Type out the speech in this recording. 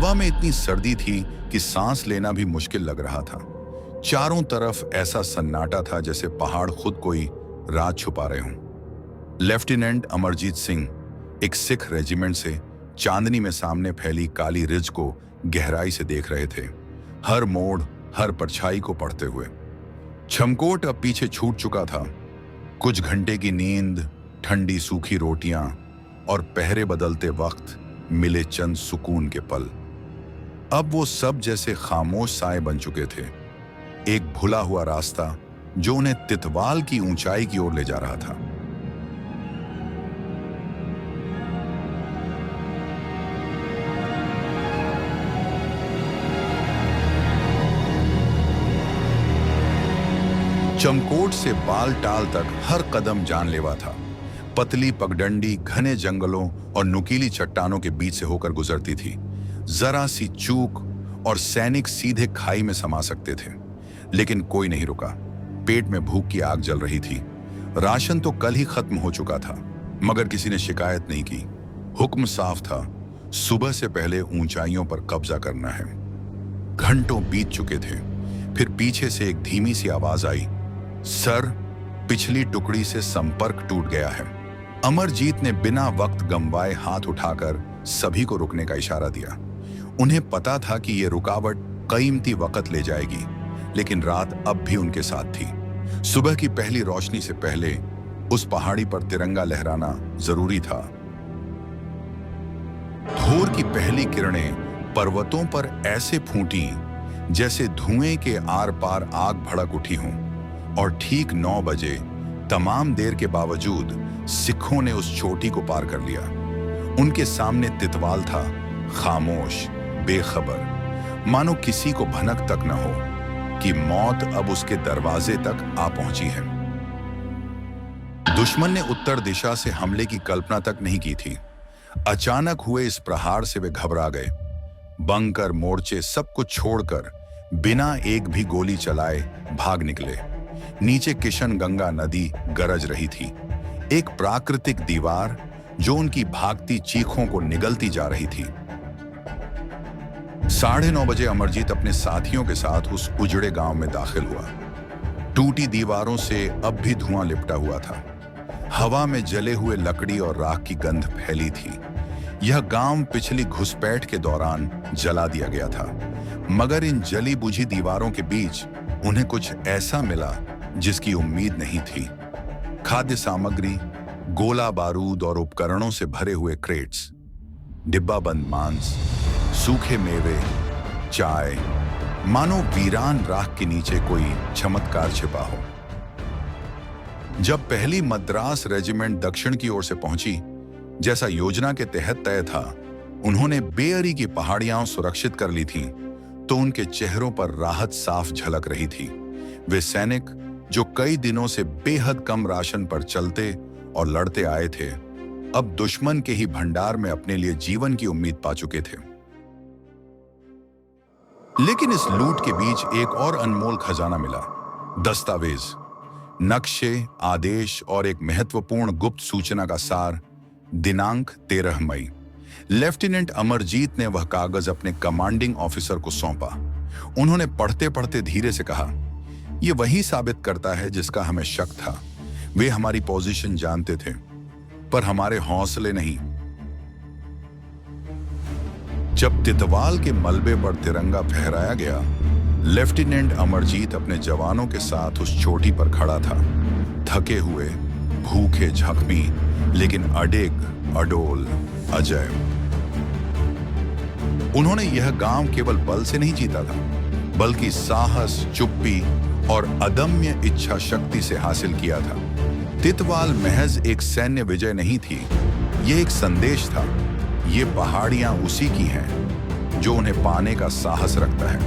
हवा में इतनी सर्दी थी कि सांस लेना भी मुश्किल लग रहा था। चारों तरफ ऐसा सन्नाटा था जैसे पहाड़ खुद कोई राज छुपा रहे हों। लेफ्टिनेंट अमरजीत सिंह एक सिख रेजिमेंट से चांदनी में सामने फैली काली रिज को गहराई से देख रहे थे, हर मोड़, हर परछाई को पढ़ते हुए। छमकोट अब पीछे छूट चुका था। कुछ घंटे की नींद, ठंडी सूखी रोटियां और पहरे बदलते वक्त मिले चंद सुकून के पल, अब वो सब जैसे खामोश साए बन चुके थे। एक भुला हुआ रास्ता जो उन्हें तितवाल की ऊंचाई की ओर ले जा रहा था। चमकोट से बालटाल तक हर कदम जानलेवा था। पतली पगडंडी घने जंगलों और नुकीली चट्टानों के बीच से होकर गुजरती थी। जरा सी चूक और सैनिक सीधे खाई में समा सकते थे। लेकिन कोई नहीं रुका। पेट में भूख की आग जल रही थी। राशन तो कल ही खत्म हो चुका था, मगर किसी ने शिकायत नहीं की। हुक्म साफ था, सुबह से पहले ऊंचाइयों पर कब्जा करना है। घंटों बीत चुके थे। फिर पीछे से एक धीमी सी आवाज आई, सर, पिछली टुकड़ी से संपर्क टूट गया है। अमरजीत ने बिना वक्त गंवाए हाथ उठाकर सभी को रुकने का इशारा दिया। उन्हें पता था कि यह रुकावट कीमती वक्त ले जाएगी, लेकिन रात अब भी उनके साथ थी। सुबह की पहली रोशनी से पहले उस पहाड़ी पर तिरंगा लहराना जरूरी था। भोर की पहली किरणें पर्वतों पर ऐसे फूटी जैसे धुएं के आर पार आग भड़क उठी हों, और ठीक 9 बजे तमाम देर के बावजूद सिखों ने उस चोटी को पार कर लिया। उनके सामने तितवाल था, खामोश, बेखबर, मानो किसी को भनक तक न हो कि मौत अब उसके दरवाजे तक आ पहुंची है। दुश्मन ने उत्तर दिशा से हमले की कल्पना तक नहीं की थी। अचानक हुए इस प्रहार से वे घबरा गए। बंकर, मोर्चे सब कुछ छोड़कर बिना एक भी गोली चलाए भाग निकले। नीचे किशन गंगा नदी गरज रही थी, एक प्राकृतिक दीवार जो उनकी भागती चीखों को निगलती जा रही थी। 9:30 बजे अमरजीत अपने साथियों के साथ उस उजड़े गांव में दाखिल हुआ। टूटी दीवारों से अब भी धुआं लिपटा हुआ था। हवा में जले हुए लकड़ी और राख की गंध फैली थी। यह गांव पिछली घुसपैठ के दौरान जला दिया गया था, मगर इन जली बुझी दीवारों के बीच उन्हें कुछ ऐसा मिला जिसकी उम्मीद नहीं थी। खाद्य सामग्री, गोला बारूद और उपकरणों से भरे हुए क्रेट्स, डिब्बाबंद मांस, सूखे मेवे, चाय, मानो वीरान राख के नीचे कोई चमत्कार छिपा हो। जब पहली मद्रास रेजिमेंट दक्षिण की ओर से पहुंची, जैसा योजना के तहत तय था, उन्होंने बेअरी की पहाड़ियां सुरक्षित कर ली थीं, तो उनके चेहरों पर राहत साफ झलक रही थी। वे सैनिक जो कई दिनों से बेहद कम राशन पर चलते और लड़ते आए थे, अब दुश्मन के ही भंडार में अपने लिए जीवन की उम्मीद पा चुके थे। लेकिन इस लूट के बीच एक और अनमोल खजाना मिला। दस्तावेज, नक्शे, आदेश और एक महत्वपूर्ण गुप्त सूचना का सार। दिनांक 13 मई। लेफ्टिनेंट अमरजीत ने वह कागज अपने कमांडिंग ऑफिसर को सौंपा। उन्होंने पढ़ते पढ़ते धीरे से कहा, यह वही साबित करता है जिसका हमें शक था। वे हमारी पोजीशन जानते थे, पर हमारे हौसले नहीं। जब तितवाल के मलबे पर तिरंगा फहराया गया, लेफ्टिनेंट अमरजीत अपने जवानों के साथ उस चोटी पर खड़ा था। थके हुए, भूखे, जख्मी, लेकिन अडिग, अडोल, अजय। उन्होंने यह गांव केवल बल से नहीं जीता था, बल्कि साहस, चुप्पी और अदम्य इच्छा शक्ति से हासिल किया था। तितवाल महज एक सैन्य विजय नहीं थी, यह एक संदेश था। ये पहाड़ियां उसी की हैं जो उन्हें पाने का साहस रखता है।